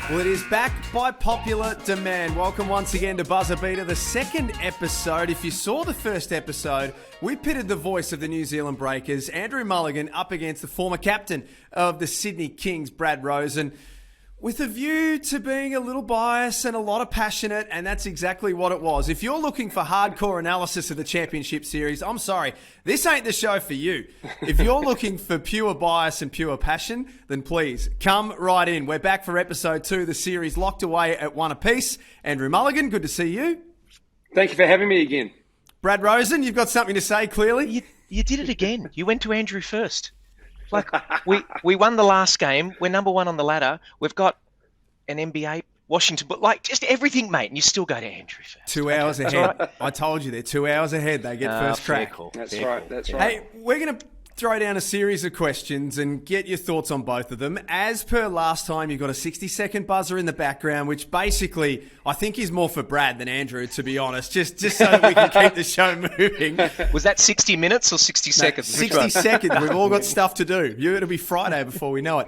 Well, it is back by popular demand. Welcome once again to Buzzer Beater, the second episode. If you saw the first episode, we pitted the voice of the New Zealand Breakers, Andrew Mulligan, up against the former captain of the Sydney Kings, Brad Rosen, with a view to being a little biased and a lot of passionate, and that's exactly what it was. If you're looking for hardcore analysis of the championship series, I'm sorry, this ain't the show for you. If you're looking for pure bias and pure passion, then please come right in. We're back for episode 2, the series locked away at 1 apiece. Andrew Mulligan, good to see you. Thank you for having me again. Brad Rosen, you've got something to say, clearly. You did it again. You went to Andrew first. Like, we won the last game. We're number 1 on the ladder. We've got an NBA, Washington, but like just everything, mate. And you still go to Andrew first. 2 hours ahead. Right. I told you they're 2 hours ahead. They get first crack. Cool. That's right. Hey, we're going to throw down a series of questions and get your thoughts on both of them. As per last time, you've got a 60-second buzzer in the background, which basically I think is more for Brad than Andrew, to be honest, just so that we can keep the show moving. Was that 60 minutes or 60 seconds? 60 seconds. We've all got stuff to do. It'll be Friday before we know it.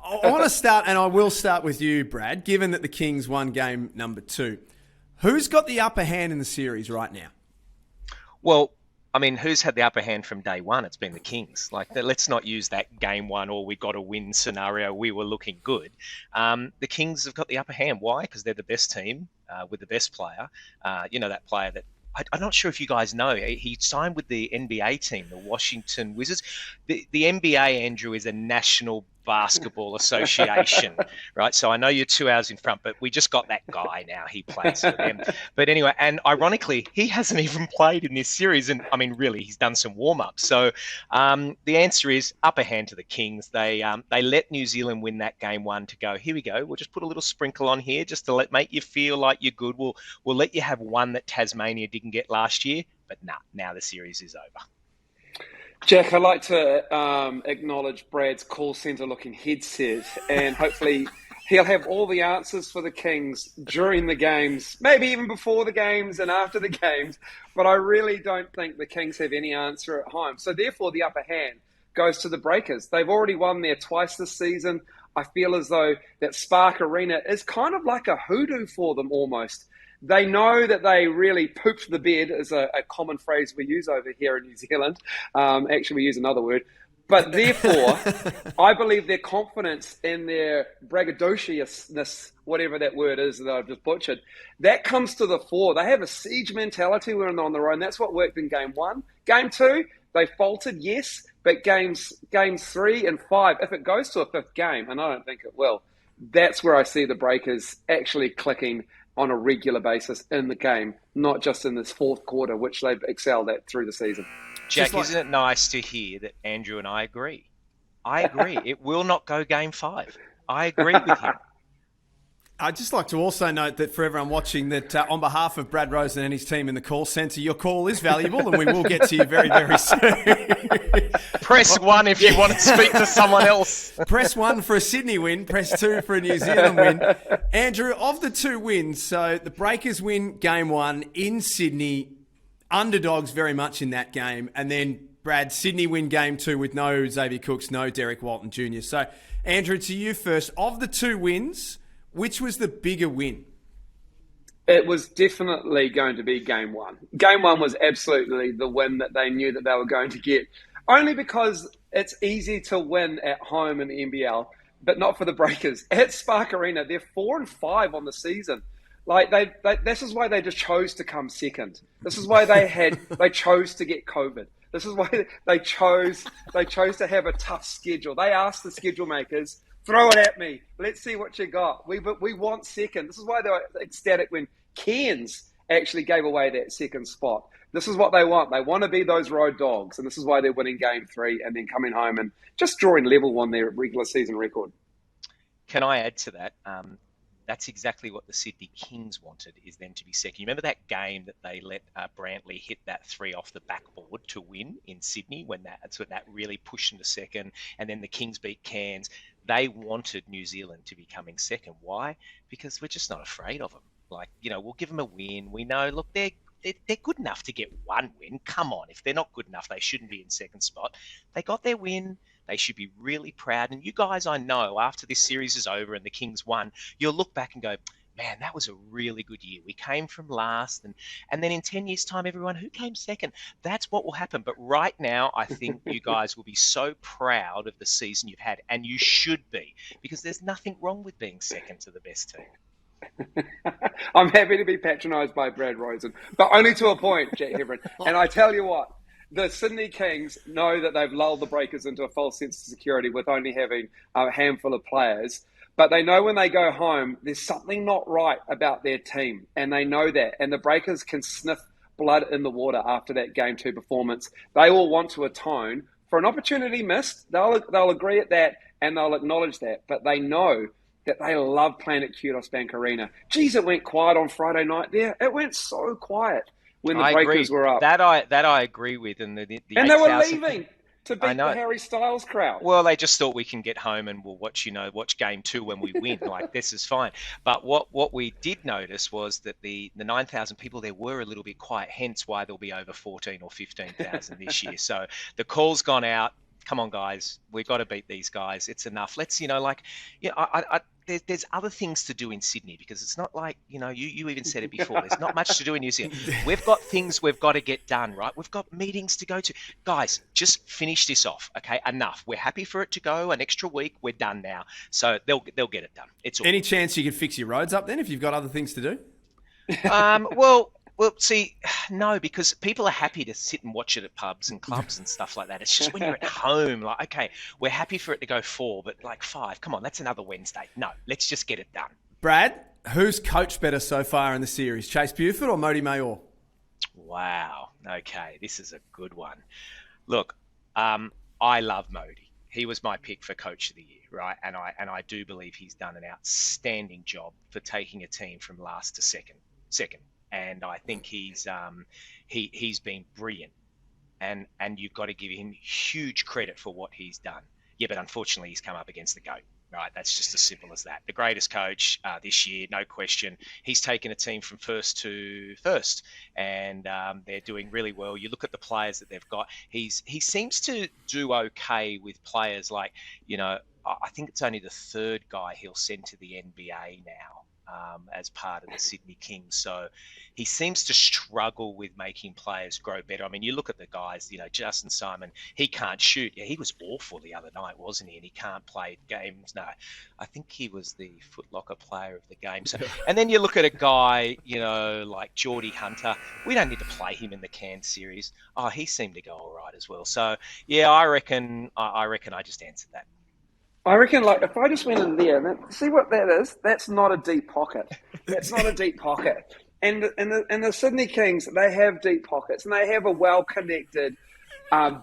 I want to start, and I will start with you, Brad, given that the Kings won game number 2. Who's got the upper hand in the series right now? Well, I mean, who's had the upper hand from day one? It's been the Kings. Like, let's not use that game 1 or we got a win scenario. We were looking good. The Kings have got the upper hand. Why? Because they're the best team with the best player. That player that I'm not sure if you guys know. He signed with the NBA team, the Washington Wizards. The NBA, Andrew, is a national basketball association, right? So I know you're 2 hours in front, but we just got that guy now. He plays for them. But anyway, and ironically, he hasn't even played in this series. And I mean, really, he's done some warm-ups. So the answer is upper hand to the Kings. They let New Zealand win that game 1 to go, here we go. We'll just put a little sprinkle on here just to make you feel like you're good. We'll let you have one that Tasmania didn't get last year. But now the series is over. Jack, I'd like to acknowledge Brad's call centre looking headset, and hopefully he'll have all the answers for the Kings during the games, maybe even before the games and after the games, but I really don't think the Kings have any answer at home. So therefore the upper hand goes to the Breakers. They've already won there twice this season. I feel as though that Spark Arena is kind of like a hoodoo for them almost. They know that they really pooped the bed, is a common phrase we use over here in New Zealand. Actually, we use another word. But therefore, I believe their confidence in their braggadociousness, whatever that word is that I've just butchered, that comes to the fore. They have a siege mentality when they're on their own. That's what worked in game 1. Game 2, they faltered, yes, but games 3 and 5, if it goes to a 5th game, and I don't think it will, that's where I see the Breakers actually clicking on a regular basis in the game, not just in this 4th quarter, which they've excelled at through the season. Jack, isn't it nice to hear that Andrew and I agree? I agree. It will not go game 5. I agree with him. I'd just like to also note that for everyone watching that on behalf of Brad Rosen and his team in the call centre, your call is valuable and we will get to you very, very soon. Press 1 if you want to speak to someone else. Press 1 for a Sydney win, press 2 for a New Zealand win. Andrew, of the 2 wins, so the Breakers win game 1 in Sydney, underdogs very much in that game, and then Brad, Sydney win game 2 with no Xavier Cooks, no Derek Walton Jr. So, Andrew, to you first. Of the 2 wins, which was the bigger win? It was definitely going to be game 1. Game 1 was absolutely the win that they knew that they were going to get. Only because it's easy to win at home in the NBL, but not for the Breakers. At Spark Arena, they're 4 and 5 on the season. Like this is why they just chose to come second. This is why they chose to get COVID. This is why they chose to have a tough schedule. They asked the schedule makers, throw it at me. Let's see what you got. We want second. This is why they were ecstatic when Cairns actually gave away that second spot. This is what they want. They want to be those road dogs, and this is why they're winning game 3 and then coming home and just drawing level on their regular season record. Can I add to that? That's exactly what the Sydney Kings wanted, is them to be second. You remember that game that they let Brantley hit that 3 off the backboard to win in Sydney when that really pushed them to second, and then the Kings beat Cairns. They wanted New Zealand to be coming second. Why? Because we're just not afraid of them. Like, we'll give them a win. We know, look, they're good enough to get one win. Come on, if they're not good enough, they shouldn't be in second spot. They got their win. They should be really proud. And you guys, I know, after this series is over and the Kings won, you'll look back and go, man, that was a really good year. We came from last, and then in 10 years' time, everyone, who came second? That's what will happen. But right now, I think you guys will be so proud of the season you've had, and you should be, because there's nothing wrong with being second to the best team. I'm happy to be patronised by Brad Rosen, but only to a point, Jack Hebron. And I tell you what, the Sydney Kings know that they've lulled the Breakers into a false sense of security with only having a handful of players. But they know when they go home, there's something not right about their team. And they know that. And the Breakers can sniff blood in the water after that Game 2 performance. They will want to atone for an opportunity missed. They'll agree at that and they'll acknowledge that. But they know that they love playing at Kudos Bank Arena. Geez, it went quiet on Friday night there. It went so quiet when the Breakers were up. That I agree with. And they were leaving to beat the Harry Styles crowd. Well, they just thought we can get home and we'll watch Game 2 when we win. Like, this is fine. But what we did notice was that the 9,000 people there were a little bit quiet, hence why there'll be over 14 or 15,000 this year. So the call's gone out. Come on, guys. We've got to beat these guys. It's enough. Let's, there's other things to do in Sydney, because it's not like, you even said it before, there's not much to do in New Zealand. We've got things we've got to get done, right? We've got meetings to go to. Guys, just finish this off, okay? Enough. We're happy for it to go an extra week. We're done now. So they'll get it done. It's all. Any chance you can fix your roads up then if you've got other things to do? Well, see, no, because people are happy to sit and watch it at pubs and clubs and stuff like that. It's just when you're at home, like, okay, we're happy for it to go 4, but like 5, come on, that's another Wednesday. No, let's just get it done. Brad, who's coached better so far in the series, Chase Buford or Mody Mayor? Wow. Okay, this is a good one. Look, I love Mody. He was my pick for Coach of the Year, right? And I do believe he's done an outstanding job for taking a team from last to second. And I think he's been brilliant, and you've got to give him huge credit for what he's done. Yeah, but unfortunately he's come up against the GOAT, right? That's just as simple as that. The greatest coach this year, no question. He's taken a team from first to first, and they're doing really well. You look at the players that they've got. He seems to do okay with players like, I think it's only the third guy he'll send to the NBA now. As part of the Sydney Kings. So he seems to struggle with making players grow better. I mean, you look at the guys, Justin Simon, he can't shoot. Yeah, he was awful the other night, wasn't he? And he can't play games. No, I think he was the Foot Locker player of the game. So, and then you look at a guy, like Geordie Hunter. We don't need to play him in the Cairns series. Oh, he seemed to go all right as well. So, yeah, I reckon I just answered that. I reckon, if I just went in there and see what that is, that's not a deep pocket. That's not a deep pocket. And the Sydney Kings, they have deep pockets and they have a well-connected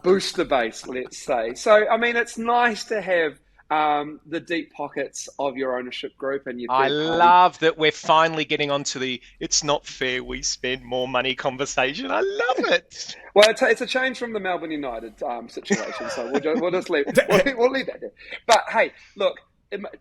booster base, let's say. So, I mean, it's nice to have the deep pockets of your ownership group and your I love that we're finally getting onto the "it's not fair we spend more money" conversation. I love it. Well, it's a change from the Melbourne United situation, so we'll just leave we'll leave that there. But hey, look,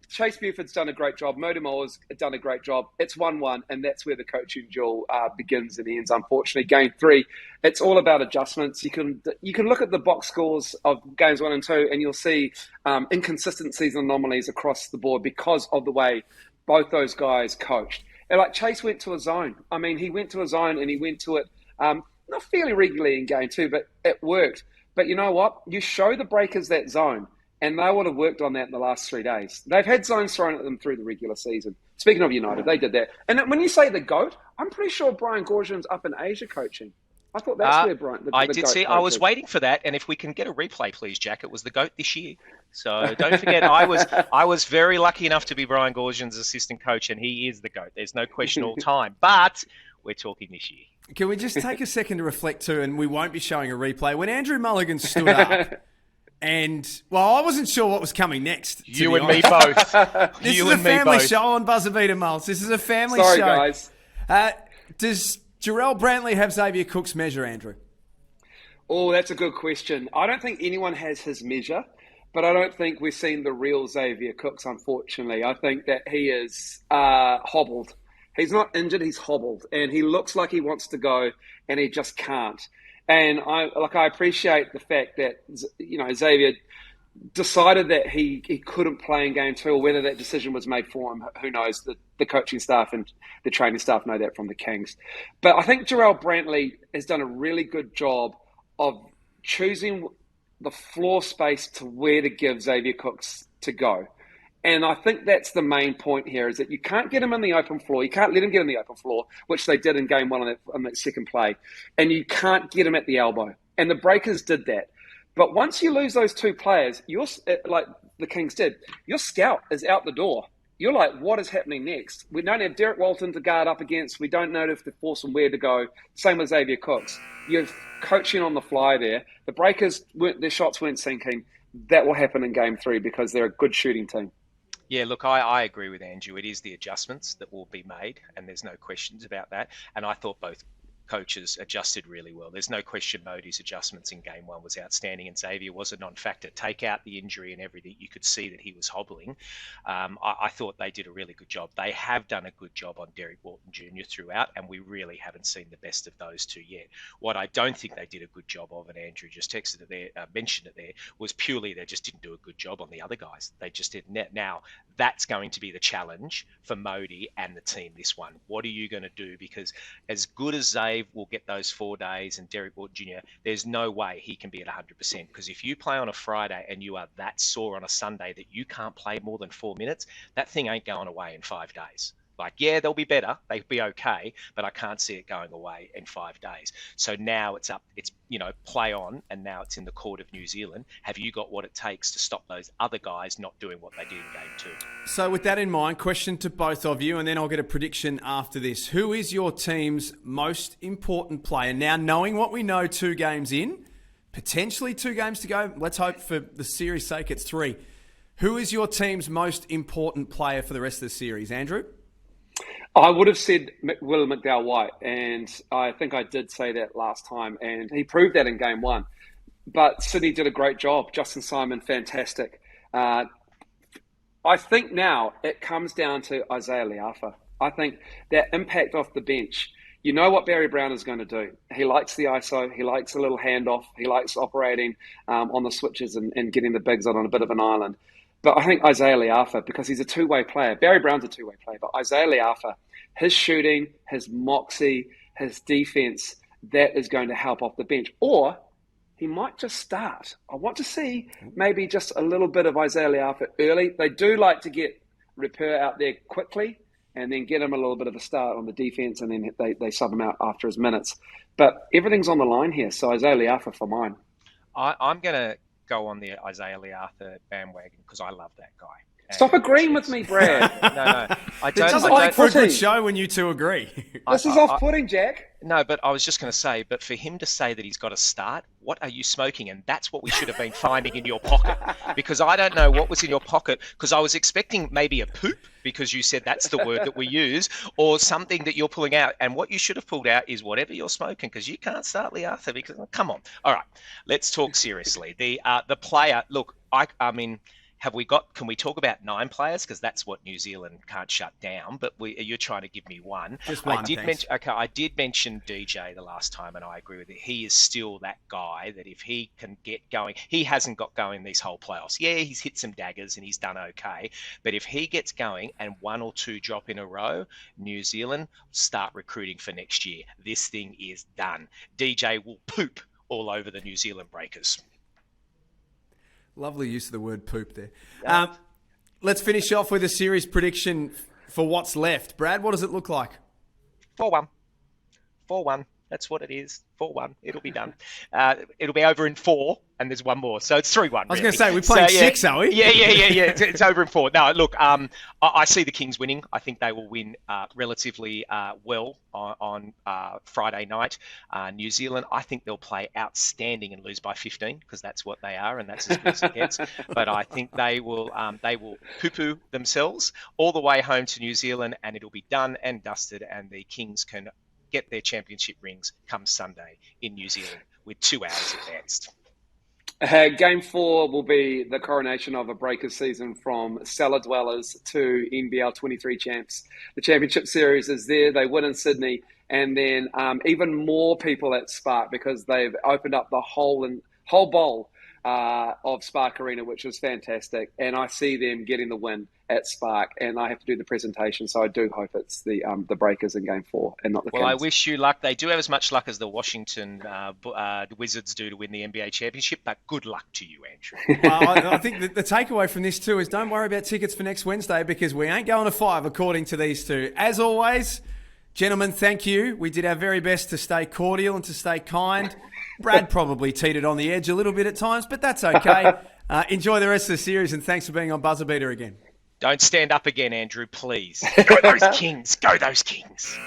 Chase Buford's done a great job. Mody Mayor's done a great job. It's 1-1, and that's where the coaching duel begins and ends. Unfortunately, Game 3, it's all about adjustments. You can look at the box scores of games 1 and 2, and you'll see inconsistencies and anomalies across the board because of the way both those guys coached. And like Chase went to a zone. I mean, he went to a zone and he went to it not fairly regularly in Game 2, but it worked. But you know what? You show the Breakers that zone, and they would have worked on that in the last 3 days. They've had zones thrown at them through the regular season. Speaking of United, they did that. And when you say the GOAT, I'm pretty sure Brian Goorjian's up in Asia coaching. I thought that's where Brian... I did see. I was waiting for that. And if we can get a replay, please, Jack, it was the GOAT this year. So don't forget, I was very lucky enough to be Brian Goorjian's assistant coach, and he is the GOAT. There's no question all time. But we're talking this year. Can we just take a second to reflect too, and we won't be showing a replay. When Andrew Mulligan stood up, and, well, I wasn't sure what was coming next. You and me both. This is a family show on Buzzer Beater Mulls. This is a family show. Sorry, guys. Does Jarrell Brantley have Xavier Cooks' measure, Andrew? Oh, that's a good question. I don't think anyone has his measure, but I don't think we've seen the real Xavier Cooks, unfortunately. I think that he is hobbled. He's not injured, he's hobbled. And he looks like he wants to go, and he just can't. And I appreciate the fact that, Xavier decided that he couldn't play in game two, or whether that decision was made for him, who knows? The coaching staff and the training staff know that from the Kings. But I think Jarrell Brantley has done a really good job of choosing the floor space to where to give Xavier Cooks to go. And I think that's the main point here, is that you can't get him in the open floor. You can't let him get in the open floor, which they did in game one on that second play. And you can't get him at the elbow. And the Breakers did that. But once you lose those two players, you're like the Kings did, your scout is out the door. You're like, what is happening next? We don't have Derek Walton to guard up against. We don't know if to force him where to go. Same with Xavier Cooks. You're coaching on the fly there. The Breakers, their shots weren't sinking. That will happen in game three because they're a good shooting team. Yeah, look, I agree with Andrew. It is the adjustments that will be made, and there's no questions about that. And I thought both coaches adjusted really well. There's no question Modi's adjustments in game one was outstanding, and Xavier was a non-factor. Take out the injury and everything, you could see that he was hobbling. I thought they did a really good job. They have done a good job on Derek Walton Jr. throughout, and we really haven't seen the best of those two yet. What I don't think they did a good job of, and Andrew just texted it there, mentioned it there, was purely they just didn't do a good job on the other guys. They just didn't. Now, that's going to be the challenge for Modi and the team this one. What are you going to do? Because as good as Zave will get those 4 days and Derek Walton Jr., there's no way he can be at 100%. Because if you play on a Friday and you are that sore on a Sunday that you can't play more than 4 minutes, that thing ain't going away in 5 days. Like, yeah, they'll be better. They'll be okay, but I can't see it going away in 5 days. So now it's play on, and now it's in the court of New Zealand. Have you got what it takes to stop those other guys not doing what they did in game two? So with that in mind, question to both of you, and then I'll get a prediction after this. Who is your team's most important player? Now, knowing what we know 2 games in, potentially 2 games to go, let's hope for the series' sake it's 3. Who is your team's most important player for the rest of the series? Andrew? I would have said Will McDowell-White, and I think I did say that last time, and he proved that in game one. But Sydney did a great job. Justin Simon, fantastic. I think now it comes down to Isaiah Le'afa. I think that impact off the bench, you know what Barry Brown is going to do. He likes the ISO. He likes a little handoff. He likes operating on the switches and getting the bigs on a bit of an island. But I think Isaiah Le'afa, because he's a two-way player. Barry Brown's a two-way player, but Isaiah Le'afa, his shooting, his moxie, his defense, that is going to help off the bench. Or he might just start. I want to see maybe just a little bit of Isaiah Le'afa early. They do like to get Repair out there quickly and then get him a little bit of a start on the defense, and then they sub him out after his minutes. But everything's on the line here, so Isaiah Le'afa for mine. I'm going to go on the Isaiah Le'afa bandwagon because I love that guy. Stop agreeing with me, Brad. No. I don't. It doesn't make for a good show when you two agree. This is off-putting, Jack. No, but I was just going to say, but for him to say that he's got to start, what are you smoking? And that's what we should have been finding in your pocket. Because I don't know what was in your pocket, because I was expecting maybe a poop, because you said that's the word that we use, or something that you're pulling out. And what you should have pulled out is whatever you're smoking, because you can't start Le'afa, because, come on. All right, let's talk seriously. The player, look, I mean... Can we talk about 9 players? Because that's what New Zealand can't shut down. But you're trying to give me one. Just one, I did mention DJ the last time, and I agree with it. He is still that guy that if he can get going, he hasn't got going these whole playoffs. Yeah, he's hit some daggers and he's done okay. But if he gets going and 1 or 2 drop in a row, New Zealand start recruiting for next year. This thing is done. DJ will poop all over the New Zealand Breakers. Lovely use of the word poop there. Let's finish off with a series prediction for what's left. Brad, what does it look like? 4-1. 4-1. That's what it is. 4-1. It'll be done. It'll be over in 4, and there's one more. So it's 3-1. I was going to say, we're playing 6, are we? Yeah. It's over in 4. No, look, I see the Kings winning. I think they will win relatively well on Friday night. New Zealand, I think they'll play outstanding and lose by 15, because that's what they are, and that's as good as it gets. But I think they will poo-poo themselves all the way home to New Zealand, and it'll be done and dusted, and the Kings can get their championship rings come Sunday in New Zealand with 2 hours advanced. Game 4 will be the coronation of a Breakers season from cellar dwellers to NBL 23 champs. The championship series is there. They win in Sydney, and then even more people at Spark, because they've opened up the whole bowl of Spark Arena, which was fantastic. And I see them getting the win at Spark, and I have to do the presentation, so I do hope it's the Breakers in Game 4 and not the Kings. Well, I wish you luck. They do have as much luck as the Washington Wizards do to win the NBA championship, but good luck to you, Andrew. I think the takeaway from this too is don't worry about tickets for next Wednesday because we ain't going to 5 according to these two. As always, gentlemen, thank you. We did our very best to stay cordial and to stay kind. Brad probably teeted it on the edge a little bit at times, but that's okay. Enjoy the rest of the series, and thanks for being on Buzzer Beater again. Don't stand up again, Andrew, please. Go those Kings. Go those Kings.